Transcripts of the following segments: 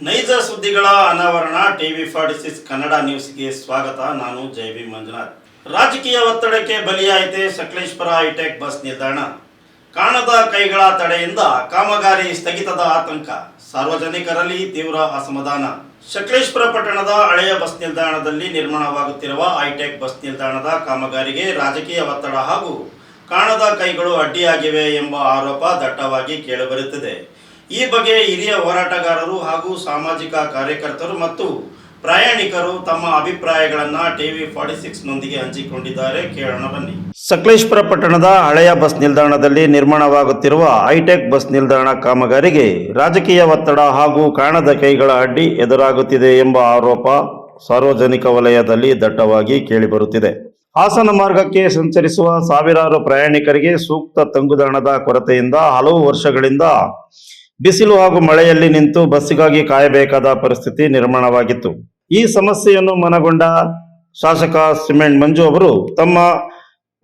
ನೈಜ ಸುದ್ದಿಗಳ ಅನಾವರಣ TV46 ಕನ್ನಡ ನ್ಯೂಸ್ಗೆ ಸ್ವಾಗತ. ನಾನು ಜೈವಿ ಮಂಜುನಾಥ್. ರಾಜಕೀಯ ಒತ್ತಡಕ್ಕೆ ಬಲಿಯಾಯಿತೆ ಸಕಲೇಶಪುರ ಹೈಟೆಕ್ ಬಸ್ ನಿಲ್ದಾಣ. ಕಾಣದ ಕೈಗಳ ತಡೆಯಿಂದ ಕಾಮಗಾರಿ ಸ್ಥಗಿತದ ಆತಂಕ, ಸಾರ್ವಜನಿಕರಲ್ಲಿ ತೀವ್ರ ಅಸಮಾಧಾನ. ಸಕಲೇಶಪುರ ಪಟ್ಟಣದ ಹಳೆಯ ಬಸ್ ನಿಲ್ದಾಣದಲ್ಲಿ ನಿರ್ಮಾಣವಾಗುತ್ತಿರುವ ಹೈಟೆಕ್ ಬಸ್ ನಿಲ್ದಾಣದ ಕಾಮಗಾರಿಗೆ ರಾಜಕೀಯ ಒತ್ತಡ ಹಾಗೂ ಕಾಣದ ಕೈಗಳು ಅಡ್ಡಿಯಾಗಿವೆ ಎಂಬ ಆರೋಪ ದಟ್ಟವಾಗಿ ಕೇಳಿಬರುತ್ತಿದೆ. ಈ ಬಗ್ಗೆ ಹಿರಿಯ ಹೋರಾಟಗಾರರು ಹಾಗೂ ಸಾಮಾಜಿಕ ಕಾರ್ಯಕರ್ತರು ಮತ್ತು ಪ್ರಯಾಣಿಕರು ತಮ್ಮ ಅಭಿಪ್ರಾಯಗಳನ್ನು TV46 ನೊಂದಿಗೆ ಹಂಚಿಕೊಂಡಿದ್ದಾರೆ. ಕೇಳೋಣ ಬನ್ನಿ. ಸಕಲೇಶಪುರ ಪಟ್ಟಣದ ಹಳೆಯ ಬಸ್ ನಿಲ್ದಾಣದಲ್ಲಿ ನಿರ್ಮಾಣವಾಗುತ್ತಿರುವ ಹೈಟೆಕ್ ಬಸ್ ನಿಲ್ದಾಣ ಕಾಮಗಾರಿಗೆ ರಾಜಕೀಯ ಒತ್ತಡ ಹಾಗೂ ಕಾಣದ ಕೈಗಳ ಅಡ್ಡಿ ಎದುರಾಗುತ್ತಿದೆ ಎಂಬ ಆರೋಪ ಸಾರ್ವಜನಿಕ ವಲಯದಲ್ಲಿ ದಟ್ಟವಾಗಿ ಕೇಳಿಬರುತ್ತಿದೆ. ಹಾಸನ ಮಾರ್ಗಕ್ಕೆ ಸಂಚರಿಸುವ ಸಾವಿರಾರು ಪ್ರಯಾಣಿಕರಿಗೆ ಸೂಕ್ತ ತಂಗುದಾಣದ ಕೊರತೆಯಿಂದ ಹಲವು ವರ್ಷಗಳಿಂದ ಬಿಸಿಲು ಹಾಗೂ ಮಳೆಯಲ್ಲಿ ನಿಂತು ಬಸ್ಸಿಗಾಗಿ ಕಾಯಬೇಕಾದ ಪರಿಸ್ಥಿತಿ ನಿರ್ಮಾಣವಾಗಿತ್ತು. ಈ ಸಮಸ್ಯೆಯನ್ನು ಮನಗೊಂಡ ಶಾಸಕ ಸಿಮೆಂಟ್ ಮಂಜು ಅವರು ತಮ್ಮ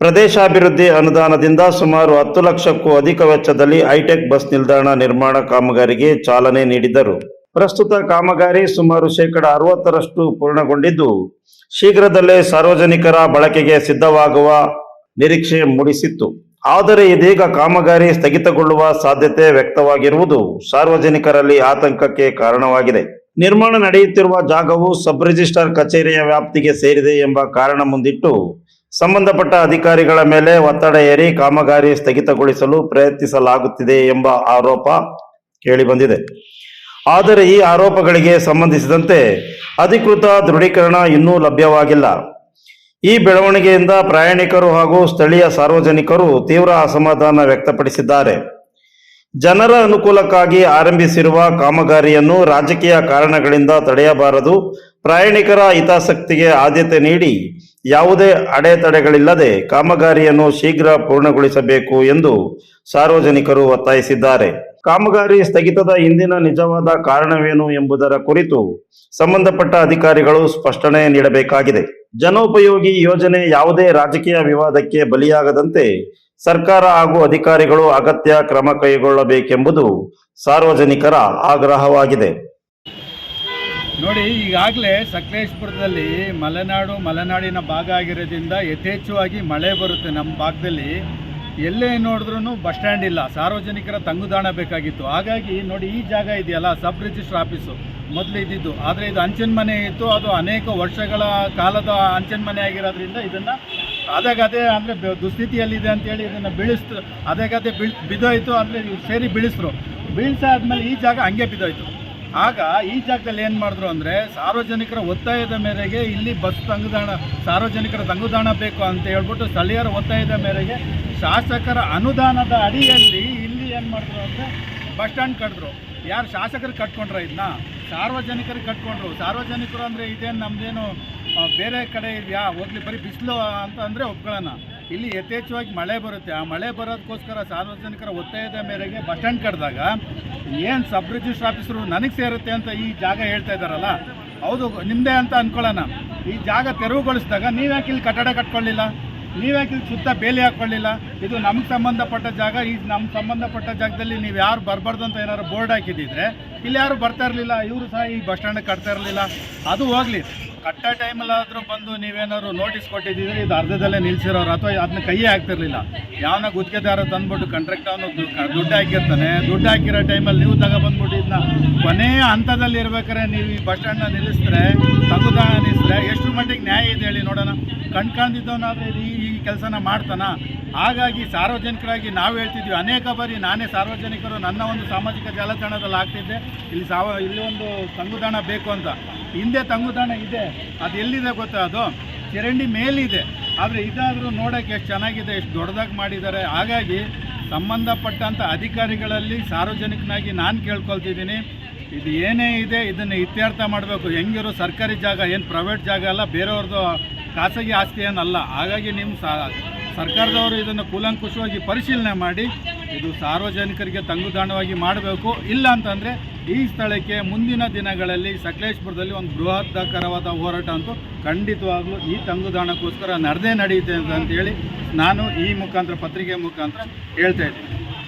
ಪ್ರದೇಶಾಭಿವೃದ್ಧಿ ಅನುದಾನದಿಂದ ಸುಮಾರು 10 ಲಕ್ಷಕ್ಕೂ ಅಧಿಕ ವೆಚ್ಚದಲ್ಲಿ ಹೈಟೆಕ್ ಬಸ್ ನಿಲ್ದಾಣ ನಿರ್ಮಾಣ ಕಾಮಗಾರಿಗೆ ಚಾಲನೆ ನೀಡಿದ್ದರು. ಪ್ರಸ್ತುತ ಕಾಮಗಾರಿ ಸುಮಾರು 60% ಪೂರ್ಣಗೊಂಡಿದ್ದು ಶೀಘ್ರದಲ್ಲೇ ಸಾರ್ವಜನಿಕರ ಬಳಕೆಗೆ ಸಿದ್ಧವಾಗುವ ನಿರೀಕ್ಷೆ ಮೂಡಿಸಿತ್ತು. ಆದರೆ ಇದೀಗ ಕಾಮಗಾರಿ ಸ್ಥಗಿತಗೊಳ್ಳುವ ಸಾಧ್ಯತೆ ವ್ಯಕ್ತವಾಗಿರುವುದು ಸಾರ್ವಜನಿಕರಲ್ಲಿ ಆತಂಕಕ್ಕೆ ಕಾರಣವಾಗಿದೆ. ನಿರ್ಮಾಣ ನಡೆಯುತ್ತಿರುವ ಜಾಗವು ಸಬ್ ರಿಜಿಸ್ಟ್ರಾರ್ ಕಚೇರಿಯ ವ್ಯಾಪ್ತಿಗೆ ಸೇರಿದೆ ಎಂಬ ಕಾರಣ ಮುಂದಿಟ್ಟು ಸಂಬಂಧಪಟ್ಟ ಅಧಿಕಾರಿಗಳ ಮೇಲೆ ಒತ್ತಡ ಹೇರಿ ಕಾಮಗಾರಿ ಸ್ಥಗಿತಗೊಳಿಸಲು ಪ್ರಯತ್ನಿಸಲಾಗುತ್ತಿದೆ ಎಂಬ ಆರೋಪ ಕೇಳಿಬಂದಿದೆ. ಆದರೆ ಈ ಆರೋಪಗಳಿಗೆ ಸಂಬಂಧಿಸಿದಂತೆ ಅಧಿಕೃತ ದೃಢೀಕರಣ ಇನ್ನೂ ಲಭ್ಯವಾಗಿಲ್ಲ. ಈ ಬೆಳವಣಿಗೆಯಿಂದ ಪ್ರಯಾಣಿಕರು ಹಾಗೂ ಸ್ಥಳೀಯ ಸಾರ್ವಜನಿಕರು ತೀವ್ರ ಅಸಮಾಧಾನ ವ್ಯಕ್ತಪಡಿಸಿದ್ದಾರೆ. ಜನರ ಅನುಕೂಲಕ್ಕಾಗಿ ಆರಂಭಿಸಿರುವ ಕಾಮಗಾರಿಯನ್ನು ರಾಜಕೀಯ ಕಾರಣಗಳಿಂದ ತಡೆಯಬಾರದು. ಪ್ರಯಾಣಿಕರ ಹಿತಾಸಕ್ತಿಗೆ ಆದ್ಯತೆ ನೀಡಿ ಯಾವುದೇ ಅಡೆತಡೆಗಳಿಲ್ಲದೆ ಕಾಮಗಾರಿಯನ್ನು ಶೀಘ್ರ ಪೂರ್ಣಗೊಳಿಸಬೇಕು ಎಂದು ಸಾರ್ವಜನಿಕರು ಒತ್ತಾಯಿಸಿದ್ದಾರೆ. ಕಾಮಗಾರಿ ಸ್ಥಗಿತದ ಹಿಂದಿನ ನಿಜವಾದ ಕಾರಣವೇನು ಎಂಬುದರ ಕುರಿತು ಸಂಬಂಧಪಟ್ಟ ಅಧಿಕಾರಿಗಳು ಸ್ಪಷ್ಟನೆ ನೀಡಬೇಕಾಗಿದೆ. ಜನೋಪಯೋಗಿ ಯೋಜನೆ ಯಾವುದೇ ರಾಜಕೀಯ ವಿವಾದಕ್ಕೆ ಬಲಿಯಾಗದಂತೆ ಸರ್ಕಾರ ಹಾಗೂ ಅಧಿಕಾರಿಗಳು ಅಗತ್ಯ ಕ್ರಮ ಕೈಗೊಳ್ಳಬೇಕೆಂಬುದು ಸಾರ್ವಜನಿಕರ ಆಗ್ರಹವಾಗಿದೆ. ನೋಡಿ, ಈಗಾಗಲೇ ಸಕಲೇಶಪುರದಲ್ಲಿ ಮಲೆನಾಡಿನ ಭಾಗ ಆಗಿರೋದ್ರಿಂದ ಯಥೇಚ್ಛವಾಗಿ ಮಳೆ ಬರುತ್ತೆ. ನಮ್ಮ ಭಾಗದಲ್ಲಿ ಎಲ್ಲೇ ನೋಡಿದ್ರೂ ಬಸ್ ಸ್ಟ್ಯಾಂಡ್ ಇಲ್ಲ, ಸಾರ್ವಜನಿಕರ ತಂಗುದಾಣ ಬೇಕಾಗಿತ್ತು. ಹಾಗಾಗಿ ನೋಡಿ, ಈ ಜಾಗ ಇದೆಯಲ್ಲ, ಸಬ್ ರಿಜಿಸ್ಟ್ರ್ ಆಫೀಸು ಮೊದಲು ಇದ್ದಿದ್ದು. ಆದರೆ ಇದು ಅಂಚೆನ ಮನೆ ಇತ್ತು, ಅದು ಅನೇಕ ವರ್ಷಗಳ ಕಾಲದ ಅಂಚೆನ ಮನೆ ಆಗಿರೋದ್ರಿಂದ ಇದನ್ನು ಅದೇ ಅಂದರೆ ದುಸ್ಥಿತಿಯಲ್ಲಿದೆ ಅಂತೇಳಿ ಇದನ್ನು ಅದೇ ಬಿದ್ದೋಯ್ತು. ಅಂದರೆ ಸೇರಿ ಬೀಳಿಸಾದ್ಮೇಲೆ ಈ ಜಾಗ ಹಂಗೆ ಬಿದ್ದೋಯ್ತು. ಆಗ ಈ ಜಾಗದಲ್ಲಿ ಏನು ಮಾಡಿದ್ರು ಅಂದರೆ, ಸಾರ್ವಜನಿಕರ ಒತ್ತಾಯದ ಮೇರೆಗೆ ಇಲ್ಲಿ ಸಾರ್ವಜನಿಕರ ತಂಗುದಾಣ ಬೇಕು ಅಂತ ಹೇಳ್ಬಿಟ್ಟು ಸ್ಥಳೀಯರ ಒತ್ತಾಯದ ಮೇರೆಗೆ ಶಾಸಕರ ಅನುದಾನದ ಅಡಿಯಲ್ಲಿ ಇಲ್ಲಿ ಏನು ಮಾಡಿದ್ರು ಅಂದರೆ ಬಸ್ ಸ್ಟ್ಯಾಂಡ್ ಕಟ್ಟಿದ್ರು. ಯಾರು ಶಾಸಕರು ಕಟ್ಕೊಂಡ್ರ ಇದನ್ನ ಸಾರ್ವಜನಿಕರಿಗೆ ಕಟ್ಕೊಂಡ್ರು. ಸಾರ್ವಜನಿಕರು ಅಂದರೆ ಇದೇನು ನಮ್ಮದೇನು ಬೇರೆ ಕಡೆ ಇದೆಯಾ, ಹೋಗ್ಲಿ ಬರೀ ಬಿಸಿಲು ಅಂತ ಅಂದರೆ ಒಪ್ಕೊಳ್ಳೋಣ. ಇಲ್ಲಿ ಯಥೇಚ್ಛವಾಗಿ ಮಳೆ ಬರುತ್ತೆ. ಆ ಮಳೆ ಬರೋದಕ್ಕೋಸ್ಕರ ಸಾರ್ವಜನಿಕರ ಒತ್ತಾಯದ ಮೇರೆಗೆ ಬಸ್ ಸ್ಟ್ಯಾಂಡ್ ಕಟ್ಟಿದಾಗ ಏನು ಸಬ್ ರಿಜಿಸ್ಟ್ರ್ ಆಫೀಸರು ನನಗೆ ಸೇರುತ್ತೆ ಅಂತ ಈ ಜಾಗ ಹೇಳ್ತಾ ಇದ್ದಾರಲ್ಲ, ಹೌದು ನಿಮ್ಮದೇ ಅಂತ ಅಂದ್ಕೊಳ್ಳೋಣ. ಈ ಜಾಗ ತೆರವುಗೊಳಿಸಿದಾಗ ನೀವ್ಯಾಕೆ ಇಲ್ಲಿ ಕಟ್ಟಡ ಕಟ್ಕೊಳ್ಳಿಲ್ಲ, ನೀವ್ಯಾಕೆ ಇಲ್ಲಿ ಸುತ್ತ ಬೇಲಿ ಹಾಕ್ಕೊಳ್ಳಿಲ್ಲ? ಇದು ನಮ್ಗೆ ಸಂಬಂಧಪಟ್ಟ ಜಾಗ. ಈ ನಮ್ಮ ಸಂಬಂಧಪಟ್ಟ ಜಾಗದಲ್ಲಿ ನೀವು ಯಾರು ಬರಬಾರ್ದು ಅಂತ ಏನಾದ್ರು ಬೋರ್ಡ್ ಹಾಕಿದ್ದಿದ್ರೆ ಇಲ್ಲಿ ಯಾರು ಬರ್ತಾ ಇರಲಿಲ್ಲ, ಇವರು ಸಹ ಈ ಬಸ್ ಸ್ಟ್ಯಾಂಡ್ ಕಟ್ತಾ ಇರಲಿಲ್ಲ. ಅದು ಹೋಗಲಿ, ಕಟ್ಟ ಟೈಮಲ್ಲಾದರೂ ಬಂದು ನೀವೇನಾದ್ರು ನೋಟಿಸ್ ಕೊಟ್ಟಿದ್ದಿದ್ರೆ ಇದು ಅರ್ಧದಲ್ಲೇ ನಿಲ್ಸಿರೋರು, ಅಥವಾ ಅದನ್ನ ಕೈಯೇ ಆಗ್ತಿರ್ಲಿಲ್ಲ. ಯಾವನ ಗುತ್ತಿಗೆದಾರ ತಂದ್ಬಿಟ್ಟು ಕಾಂಟ್ರಾಕ್ಟ್ ಅವನು ದುಡ್ಡು ಹಾಕಿರ್ತಾನೆ. ದುಡ್ಡು ಹಾಕಿರೋ ಟೈಮಲ್ಲಿ ನೀವು ತಗೊಬಂದ್ಬಿಟ್ಟು ಇದನ್ನ ಕೊನೆಯ ಹಂತದಲ್ಲಿ ಇರ್ಬೇಕಾದ್ರೆ ನೀವು ಈ ಬಸ್ ಸ್ಟ್ಯಾಂಡ್ನ ನಿಲ್ಲಿಸಿದ್ರೆ, ತಂಗುದಾಣ ನಿಲ್ಲಿಸಿದ್ರೆ ಎಷ್ಟು ಮಟ್ಟಿಗೆ ನ್ಯಾಯ ಇದೆ ಹೇಳಿ ನೋಡೋಣ. ಕಾಣ್ದಿದ್ದವನಾದರೆ ಈ ಕೆಲಸನ ಮಾಡ್ತಾನ? ಹಾಗಾಗಿ ಸಾರ್ವಜನಿಕರಾಗಿ ನಾವು ಹೇಳ್ತಿದ್ವಿ, ಅನೇಕ ಬಾರಿ ನಾನೇ ಸಾರ್ವಜನಿಕರು ನನ್ನ ಒಂದು ಸಾಮಾಜಿಕ ಜಾಲತಾಣದಲ್ಲಿ ಆಗ್ತಿದ್ದೆ, ಇಲ್ಲಿ ಒಂದು ತಂಗುದಾಣ ಬೇಕು ಅಂತ. ಹಿಂದೆ ತಂಗುದಾಣ ಇದೆ, ಅದು ಎಲ್ಲಿದೆ ಗೊತ್ತಾ? ಅದು ಚರಂಡಿ ಮೇಲಿದೆ. ಆದರೆ ಇದಾದರೂ ನೋಡೋಕ್ಕೆ ಎಷ್ಟು ಚೆನ್ನಾಗಿದೆ, ಎಷ್ಟು ದೊಡ್ಡದಾಗಿ ಮಾಡಿದ್ದಾರೆ. ಹಾಗಾಗಿ ಸಂಬಂಧಪಟ್ಟಂಥ ಅಧಿಕಾರಿಗಳಲ್ಲಿ ಸಾರ್ವಜನಿಕನಾಗಿ ನಾನು ಕೇಳ್ಕೊಳ್ತಿದ್ದೀನಿ, ಇದು ಏನೇ ಇದೆ ಇದನ್ನು ಇತ್ಯರ್ಥ ಮಾಡಬೇಕು. ಹೆಂಗಿರೋ ಸರ್ಕಾರಿ ಜಾಗ, ಏನು ಪ್ರೈವೇಟ್ ಜಾಗ ಅಲ್ಲ, ಬೇರೆಯವ್ರದ್ದು ಖಾಸಗಿ ಆಸ್ತಿ ಏನಲ್ಲ. ಹಾಗಾಗಿ ನಿಮ್ಮ ಸರ್ಕಾರದವರು ಇದನ್ನು ಕೂಲಂಕುಷವಾಗಿ ಪರಿಶೀಲನೆ ಮಾಡಿ ಇದು ಸಾರ್ವಜನಿಕರಿಗೆ ತಂಗುದಾಣವಾಗಿ ಮಾಡಬೇಕು. ಇಲ್ಲ ಅಂತಂದರೆ ಈ ಸ್ಥಳಕ್ಕೆ ಮುಂದಿನ ದಿನಗಳಲ್ಲಿ ಸಕಲೇಶಪುರದಲ್ಲಿ ಒಂದು ಬೃಹದಾಕಾರವಾದ ಹೋರಾಟ ಅಂತೂ ಖಂಡಿತವಾಗ್ಲೂ ಈ ತಂಗುದಾಣಕ್ಕೋಸ್ಕರ ನಡೆಯುತ್ತೆ ಅಂತೇಳಿ ನಾನು ಈ ಮುಖಾಂತರ ಪತ್ರಿಕೆ ಮುಖಾಂತರ ಹೇಳ್ತಾ ಇದ್ದೀನಿ.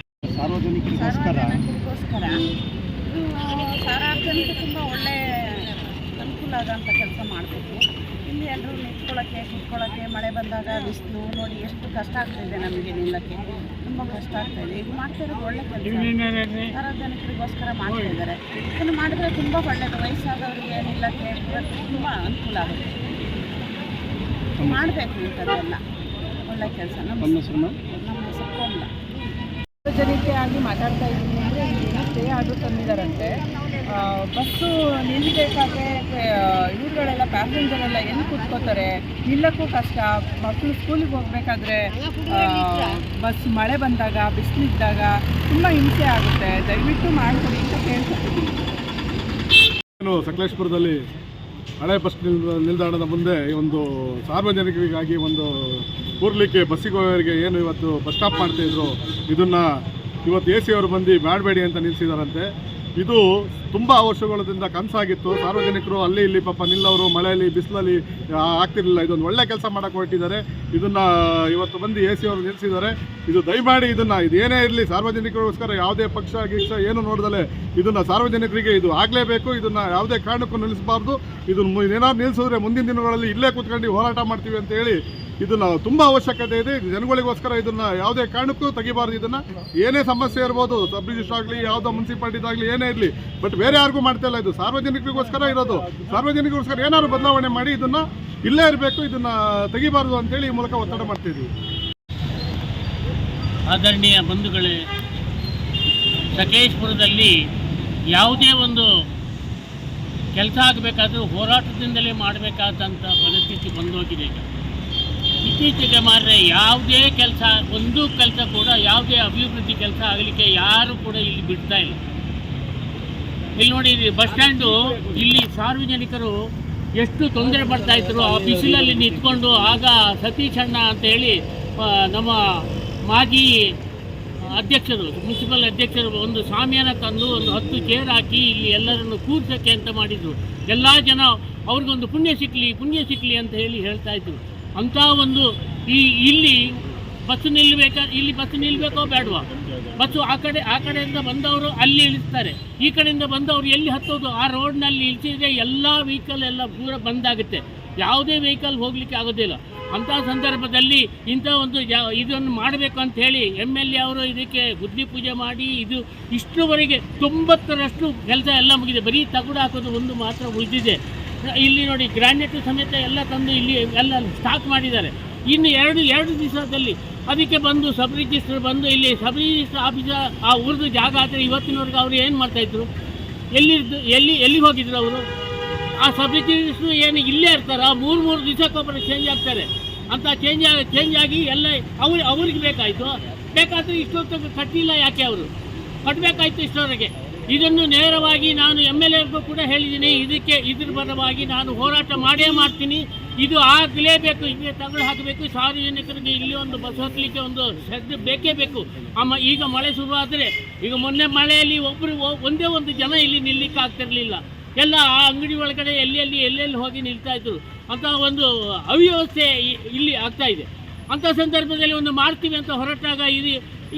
ಸಾರ್ವಜನಿಕರಿಗೋಸ್ಕರ ಇದು ಸಾರಾರ್ಥ ಜನಕ್ಕೆ ತುಂಬ ಒಳ್ಳೆ ಅನುಕೂಲ ಆಗೋಂಥ ಕೆಲಸ ಮಾಡಬೇಕು. ಇಲ್ಲಿ ಎಲ್ಲರೂ ನಿಂತ್ಕೊಳ್ಳೋಕ್ಕೆ ಕುತ್ಕೊಳ್ಳೋಕ್ಕೆ ಮಳೆ ಬಂದಾಗ ಬಿಸಿಲು ನೋಡಿ ಎಷ್ಟು ಕಷ್ಟ ಆಗ್ತಾಯಿದೆ, ನಮಗೆ ನಿಲ್ಲಕ್ಕೆ ತುಂಬ ಕಷ್ಟ ಆಗ್ತಾಯಿದೆ. ಇದು ಮಾಡ್ತಾ ಇರೋದು ಒಳ್ಳೆ ಕೆಲಸ, ಸಾರ್ವಜನಿಕರಿಗೋಸ್ಕರ ಮಾಡ್ತಾ ಇದ್ದಾರೆ. ಇದನ್ನು ಮಾಡಿದ್ರೆ ತುಂಬ ಒಳ್ಳೆಯದು, ವಯಸ್ಸಾದವರಿಗೆ ನಿಲ್ಲಕ್ಕೆ ತುಂಬ ಅನುಕೂಲ ಆಗುತ್ತೆ. ಮಾಡಬೇಕು ಇಂಥದ್ದೆಲ್ಲ ಒಳ್ಳೆ ಕೆಲಸ. ನಮ್ಮ ಹೆಸರು ಕೋಮಲ. ಸಾರ್ವಜನಿಕೆಯಾಗಿ ಮಾತಾಡ್ತಾ ಇದ್ದೀನಿ ಅಂದರೆ ಇಲ್ಲಿ ಸ್ಟೇ ಆರ್ಡ್ರು ತಂದಿದ್ದಾರಂತೆ. ಬಸ್ಸು ನಿಲ್ಲಬೇಕಾದ್ರೆ ಇವ್ರುಗಳೆಲ್ಲ ಪ್ಯಾಸೆಂಜರೆಲ್ಲ ಎಲ್ಲಿ ಕೂತ್ಕೋತಾರೆ, ನಿಲ್ಲಕ್ಕೂ ಕಷ್ಟ. ಮಕ್ಕಳು ಸ್ಕೂಲಿಗೆ ಹೋಗಬೇಕಾದ್ರೆ ಬಸ್ ಮಳೆ ಬಂದಾಗ ಬಿಸಿಲಿದ್ದಾಗ ತುಂಬ ಹಿಂಸೆ ಆಗುತ್ತೆ. ದಯವಿಟ್ಟು ಮಾಡಿಕೊಡಿ ಅಂತ ಕೇಳ್ಕೊತಿದ್ದೀನಿ. ಸಕಲೇಶಪುರದಲ್ಲಿ ಹಳೆ ಬಸ್ ನಿಲ್ದಾಣದ ಮುಂದೆ ಒಂದು ಸಾರ್ವಜನಿಕರಿಗಾಗಿ ಒಂದು ಕೂರ್ಲಿಕ್ಕೆ ಬಸ್ಸಿಗೆ ಹೋಗೋರಿಗೆ ಏನು ಇವತ್ತು ಬಸ್ ಸ್ಟಾಪ್ ಮಾಡ್ತಾಯಿದ್ರು, ಇದನ್ನು ಇವತ್ತು AC ಅವರು ಬಂದು ಮಾಡಬೇಡಿ ಅಂತ ನಿಲ್ಲಿಸಿದಾರಂತೆ. ಇದು ತುಂಬ ವರ್ಷಗಳಿಂದ ಕನಸಾಗಿತ್ತು. ಸಾರ್ವಜನಿಕರು ಅಲ್ಲಿ ಇಲ್ಲಿ ಪಾಪ ನಿಲ್ಲವರು ಮಳೆಯಲ್ಲಿ ಬಿಸಿಲಲ್ಲಿ ಆಗ್ತಿರಲಿಲ್ಲ. ಇದೊಂದು ಒಳ್ಳೆ ಕೆಲಸ ಮಾಡೋಕ್ಕೆ ಹೊರಟಿದ್ದಾರೆ. ಇದನ್ನು ಇವತ್ತು ಬಂದು AC ಅವರು ನಿಲ್ಲಿಸಿದ್ದಾರೆ. ಇದು ದಯಮಾಡಿ ಇದು ಏನೇ ಇರಲಿ ಸಾರ್ವಜನಿಕರಿಗೋಸ್ಕರ ಯಾವುದೇ ಪಕ್ಷ ಗೀಕ್ಷ ಏನು ನೋಡ್ದಲೆ ಇದನ್ನು ಸಾರ್ವಜನಿಕರಿಗೆ ಇದು ಆಗಲೇಬೇಕು. ಇದನ್ನು ಯಾವುದೇ ಕಾರಣಕ್ಕೂ ನಿಲ್ಲಿಸಬಾರ್ದು. ಇದನ್ನು ಏನಾದ್ರು ನಿಲ್ಲಿಸಿದ್ರೆ ಮುಂದಿನ ದಿನಗಳಲ್ಲಿ ಇಲ್ಲೇ ಕೂತ್ಕೊಂಡು ಹೋರಾಟ ಮಾಡ್ತೀವಿ ಅಂತ ಹೇಳಿ ಇದನ್ನು ತುಂಬ ಅವಶ್ಯಕತೆ ಇದೆ. ಜನಗಳಿಗೋಸ್ಕರ ಇದನ್ನು ಯಾವುದೇ ಕಾರಣಕ್ಕೂ ತೆಗಿಬಾರ್ದು. ಇದನ್ನು ಏನೇ ಸಮಸ್ಯೆ ಇರ್ಬೋದು, ಸಬ್ ರಿಜಿಸ್ಟರ್ ಆಗಲಿ ಯಾವುದೋ ಮುನ್ಸಿಪಾಲ್ಟಿದಾಗಲಿ ಏನೇ ಇರಲಿ, ಬಟ್ ಬೇರೆ ಯಾರಿಗೂ ಮಾಡ್ತಾ ಇಲ್ಲ. ಇದು ಸಾರ್ವಜನಿಕರಿಗೋಸ್ಕರ ಇರೋದು. ಸಾರ್ವಜನಿಕರಿಗೋಸ್ಕರ ಏನಾದ್ರು ಬದಲಾವಣೆ ಮಾಡಿ ಇದನ್ನು ಇಲ್ಲೇ ಇರಬೇಕು, ಇದನ್ನು ತೆಗಿಬಾರ್ದು ಅಂತೇಳಿ ಈ ಮೂಲಕ ಒತ್ತಡ ಮಾಡ್ತಿದ್ದೀವಿ. ಆದರಣೀಯ ಬಂಧುಗಳೇ, ಸಕಲೇಶಪುರದಲ್ಲಿ ಯಾವುದೇ ಒಂದು ಕೆಲಸ ಆಗಬೇಕಾದ್ರೂ ಹೋರಾಟದಿಂದಲೇ ಮಾಡಬೇಕಾದಂಥ ಪರಿಸ್ಥಿತಿ ಬಂದೋಗಿದೆ. ಈಗ ಇತ್ತೀಚೆಗೆ ಮಾತ್ರ ಯಾವುದೇ ಕೆಲಸ, ಒಂದು ಕೆಲಸ ಕೂಡ, ಯಾವುದೇ ಅಭಿವೃದ್ಧಿ ಕೆಲಸ ಆಗಲಿಕ್ಕೆ ಯಾರು ಕೂಡ ಇಲ್ಲಿ ಬಿಡ್ತಾ ಇಲ್ಲ. ಇಲ್ಲಿ ನೋಡಿ, ಬಸ್ ಸ್ಟ್ಯಾಂಡು ಇಲ್ಲಿ ಸಾರ್ವಜನಿಕರು ಎಷ್ಟು ತೊಂದರೆ ಪಡ್ತಾಯಿದ್ರು. ಆ ಬಿಸಿಲಲ್ಲಿ ನಿಂತ್ಕೊಂಡು ಆಗ ಸತೀಶ್ ಅಣ್ಣ ಅಂತೇಳಿ ನಮ್ಮ ಮಾಜಿ ಅಧ್ಯಕ್ಷರು, ಮುನ್ಸಿಪಲ್ ಅಧ್ಯಕ್ಷರು ಒಂದು ಶಾಮಿಯಾನ ತಂದು ಒಂದು 10 ಚೇರ್ ಹಾಕಿ ಇಲ್ಲಿ ಎಲ್ಲರನ್ನು ಕೂರ್ಸೋಕ್ಕೆ ಅಂತ ಮಾಡಿದರು. ಎಲ್ಲ ಜನ ಅವ್ರಿಗೊಂದು ಪುಣ್ಯ ಸಿಕ್ಕಲಿ ಅಂತ ಹೇಳಿ ಹೇಳ್ತಾಯಿದ್ರು. ಅಂಥ ಒಂದು ಇಲ್ಲಿ ಬಸ್ಸು ನಿಲ್ಲಬೇಕೋ ಬೇಡವಾ? ಬಸ್ಸು ಆ ಕಡೆಯಿಂದ ಬಂದವರು ಅಲ್ಲಿ ಇಳಿಸ್ತಾರೆ, ಈ ಕಡೆಯಿಂದ ಬಂದವರು ಎಲ್ಲಿ ಹತ್ತೋದು? ಆ ರೋಡ್ನಲ್ಲಿ ಇಳಿಸಿದ್ರೆ ಎಲ್ಲ ವೆಹಿಕಲ್ ಎಲ್ಲ ಪೂರ ಬಂದಾಗುತ್ತೆ, ಯಾವುದೇ ವೆಹಿಕಲ್ ಹೋಗಲಿಕ್ಕೆ ಆಗೋದಿಲ್ಲ. ಅಂಥ ಸಂದರ್ಭದಲ್ಲಿ ಇಂಥ ಒಂದು ಇದನ್ನು ಮಾಡಬೇಕು ಅಂತ ಹೇಳಿ MLA ಅವರು ಇದಕ್ಕೆ ಗುದ್ಲಿ ಪೂಜೆ ಮಾಡಿ ಇಷ್ಟರವರೆಗೆ 90ರಷ್ಟು ಕೆಲಸ ಎಲ್ಲ ಮುಗಿದೆ. ಬರೀ ತಗುಡು ಹಾಕೋದು ಒಂದು ಮಾತ್ರ ಉಳಿದಿದೆ. ಇಲ್ಲಿ ನೋಡಿ, ಗ್ರಾನೈಟ್ ಸಮೇತ ಎಲ್ಲ ತಂದು ಇಲ್ಲಿ ಎಲ್ಲ ಸ್ಟಾಕ್ ಮಾಡಿದ್ದಾರೆ. ಇನ್ನು ಎರಡು ದಿವಸದಲ್ಲಿ ಅದಕ್ಕೆ ಬಂದು ಸಬ್ ರಿಜಿಸ್ಟರ್ ಬಂದು ಇಲ್ಲಿ ಸಬ್ ರಿಜಿಸ್ಟರ್ ಆಫೀಸ ಆ ಊರದ್ದು ಜಾಗ ಆದರೆ ಇವತ್ತಿನವರೆಗೆ ಅವರು ಏನು ಮಾಡ್ತಾಯಿದ್ರು? ಎಲ್ಲಿ ಹೋಗಿದ್ರು ಅವರು? ಆ ಸಬ್ ರಿಜಿಸ್ಟ್ರು ಏನು ಇಲ್ಲೇ ಇರ್ತಾರ? 3 ದಿವಸಕ್ಕೊಬ್ಬರು ಚೇಂಜ್ ಆಗ್ತಾರೆ ಅಂತ. ಚೇಂಜ್ ಆಗಿ ಎಲ್ಲ ಅವ್ರಿಗೆ ಬೇಕಾದರೆ ಇಷ್ಟೊತ್ತು ಕಟ್ಟಿಲ್ಲ. ಯಾಕೆ ಅವರು ಕಟ್ಟಬೇಕಾಯ್ತು ಇಷ್ಟವರೆಗೆ? ಇದನ್ನು ನೇರವಾಗಿ ನಾನು MLAಗೂ ಕೂಡ ಹೇಳಿದ್ದೀನಿ. ಇದ್ರ ಪರವಾಗಿ ನಾನು ಹೋರಾಟ ಮಾಡ್ತೀನಿ. ಇದು ಆಗಲೇಬೇಕು, ಇದಕ್ಕೆ ತಗಡು ಹಾಕಬೇಕು. ಸಾರ್ವಜನಿಕರಿಗೆ ಇಲ್ಲಿ ಒಂದು ಬಸ್ ಹತ್ತಲಿಕ್ಕೆ ಒಂದು ಶೆಡ್ ಬೇಕೇ ಬೇಕು. ಈಗ ಮಳೆ ಶುರುವಾದರೆ, ಈಗ ಮೊನ್ನೆ ಮಳೆಯಲ್ಲಿ ಒಂದೇ ಒಂದು ಜನ ಇಲ್ಲಿ ನಿಲ್ಲಕ್ಕೆ ಆಗ್ತಿರಲಿಲ್ಲ. ಎಲ್ಲ ಆ ಅಂಗಡಿ ಒಳಗಡೆ ಎಲ್ಲೆಲ್ಲಿ ಹೋಗಿ ನಿಲ್ತಾಯಿದ್ರು. ಅಂತ ಒಂದು ಅವ್ಯವಸ್ಥೆ ಇಲ್ಲಿ ಆಗ್ತಾಯಿದೆ. ಅಂಥ ಸಂದರ್ಭದಲ್ಲಿ ಒಂದು ಮಾಡ್ತೀವಿ ಅಂತ ಹೊರಟಾಗ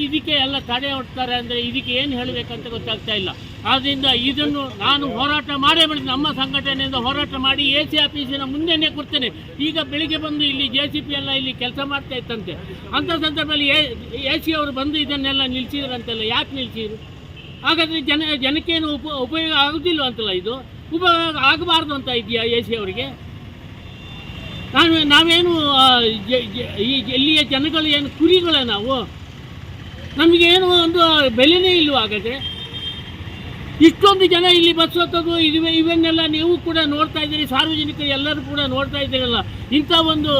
ಇದಕ್ಕೆ ಎಲ್ಲ ತಡೆ ಹೊಡ್ತಾರೆ ಅಂದರೆ ಇದಕ್ಕೆ ಏನು ಹೇಳಬೇಕಂತ ಗೊತ್ತಾಗ್ತಾ ಇಲ್ಲ. ಆದ್ದರಿಂದ ಇದನ್ನು ನಾನು ಹೋರಾಟ ಮಾಡಿ ನಮ್ಮ ಸಂಘಟನೆಯಿಂದ ಹೋರಾಟ ಮಾಡಿ AC ಆಫೀಸಿನ ಮುಂದೆನೇ ಕೊಡ್ತೇನೆ. ಈಗ ಬೆಳಿಗ್ಗೆ ಬಂದು ಇಲ್ಲಿ JCP ಎಲ್ಲ ಇಲ್ಲಿ ಕೆಲಸ ಮಾಡ್ತಾ ಇತ್ತಂತೆ. ಅಂಥ ಸಂದರ್ಭದಲ್ಲಿ AC ಅವರು ಬಂದು ಇದನ್ನೆಲ್ಲ ನಿಲ್ಲಿಸಿದ್ರಂತೆಲ್ಲ. ಯಾಕೆ ನಿಲ್ಲಿಸಿದ್ರು? ಹಾಗಾದರೆ ಜನಕ್ಕೇನು ಉಪಯೋಗ ಆಗೋದಿಲ್ಲ ಅಂತಲ್ಲ? ಇದು ಉಪಯೋಗ ಆಗಬಾರ್ದು ಅಂತ ಇದೆಯಾ AC ಅವರಿಗೆ? ನಾವೇನು ಇಲ್ಲಿಯ ಜನಗಳು ಏನು ಕುರಿಗಳ? ನಾವು ನಮಗೇನು ಒಂದು ಬೆಲೆನೇ ಇಲ್ವ? ಹಾಗಾದರೆ ಇಷ್ಟೊಂದು ಜನ ಇಲ್ಲಿ ಬಸ್ ಹತ್ತೋದು ಇವನ್ನೆಲ್ಲ ನೀವು ಕೂಡ ನೋಡ್ತಾ ಇದ್ದೀರಿ, ಸಾರ್ವಜನಿಕರು ಎಲ್ಲರೂ ಕೂಡ ನೋಡ್ತಾ ಇದ್ದೀರಲ್ಲ. ಇಂಥ ಒಂದು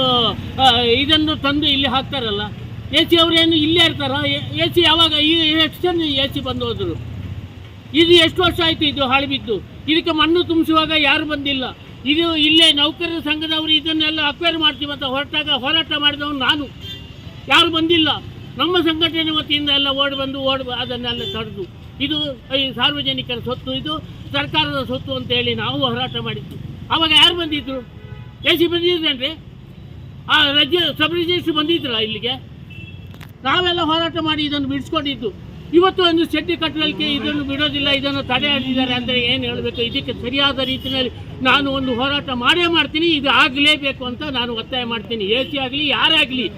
ಇದನ್ನು ತಂದು ಇಲ್ಲಿ ಹಾಕ್ತಾರಲ್ಲ. AC ಅವರೇನು ಇಲ್ಲೇ ಇರ್ತಾರ? AC ಯಾವಾಗ ಎಷ್ಟು ಜನ AC ಬಂದು ಹೋದರು? ಇದು ಎಷ್ಟು ವರ್ಷ ಆಯಿತು ಇದು ಹಾಳು ಬಿದ್ದು? ಇದಕ್ಕೆ ಮಣ್ಣು ತುಂಬಿಸುವಾಗ ಯಾರು ಬಂದಿಲ್ಲ. ಇದು ಇಲ್ಲೇ ನೌಕರರ ಸಂಘದವರು ಇದನ್ನೆಲ್ಲ ಅಕ್ವೈರ್ ಮಾಡ್ತೀವಿ ಅಂತ ಹೋರಾಟ ಮಾಡಿದವನು ನಾನು. ಯಾರು ಬಂದಿಲ್ಲ. ನಮ್ಮ ಸಂಘಟನೆ ವತಿಯಿಂದ ಎಲ್ಲ ಓಡಿ ಅದನ್ನೆಲ್ಲ ತಡೆದು ಇದು ಈ ಸಾರ್ವಜನಿಕರ ಸೊತ್ತು, ಇದು ಸರ್ಕಾರದ ಸೊತ್ತು ಅಂತೇಳಿ ನಾವು ಹೋರಾಟ ಮಾಡಿದ್ದು. ಆವಾಗ ಯಾರು ಬಂದಿದ್ರು? AC ಬಂದಿದ್ರೇನ್ರಿ? ಆ ಸಬ್ ರಿಜಿಸ್ಟ್ರ್ ಬಂದಿದ್ರಲ್ಲ ಇಲ್ಲಿಗೆ? ನಾವೆಲ್ಲ ಹೋರಾಟ ಮಾಡಿ ಇದನ್ನು ಬಿಡಿಸ್ಕೊಂಡಿದ್ದು. ಇವತ್ತು ಒಂದು ಶೆಡ್ ಕಟ್ಟಲಿಕ್ಕೆ ಇದನ್ನು ಬಿಡೋದಿಲ್ಲ, ಇದನ್ನು ತಡೆ ಹಿಡಿದಿದ್ದಾರೆ ಅಂದರೆ ಏನು ಹೇಳಬೇಕು? ಇದಕ್ಕೆ ಸರಿಯಾದ ರೀತಿಯಲ್ಲಿ ನಾನು ಒಂದು ಹೋರಾಟ ಮಾಡೇ ಮಾಡ್ತೀನಿ. ಇದು ಆಗಲೇಬೇಕು ಅಂತ ನಾನು ಒತ್ತಾಯ ಮಾಡ್ತೀನಿ. AC ಆಗಲಿ ಯಾರೇ ಆಗಲಿ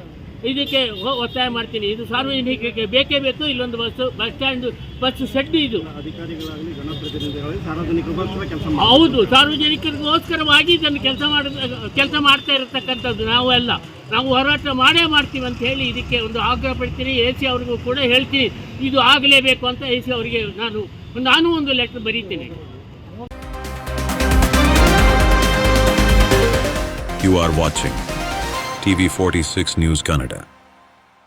ಇದಕ್ಕೆ ಒತ್ತಾಯ ಮಾಡ್ತೀನಿ. ಇದು ಸಾರ್ವಜನಿಕರಿಗೆ ಬೇಕೇ ಬೇಕು. ಇಲ್ಲೊಂದು ಬಸ್ ಸ್ಟ್ಯಾಂಡ್ ಬಸ್ ಶೆಡ್ ಇದು ಹೌದು, ಸಾರ್ವಜನಿಕರಿಗೋಸ್ಕರವಾಗಿ ಇದನ್ನು ಕೆಲಸ ಮಾಡ್ತಾ ಇರತಕ್ಕಂಥದ್ದು. ನಾವು ಹೋರಾಟ ಮಾಡೇ ಮಾಡ್ತೀವಿ ಅಂತ ಹೇಳಿ ಇದಕ್ಕೆ ಒಂದು ಆಗ್ರಹ ಪಡ್ತೀನಿ. AC ಅವ್ರಿಗೂ ಕೂಡ ಹೇಳ್ತೀನಿ, ಇದು ಆಗಲೇಬೇಕು ಅಂತ AC ಅವರಿಗೆ ನಾನು ಒಂದು ಲೆಟರ್ ಬರೀತೀನಿ. You are watching TV 46 News Kannada.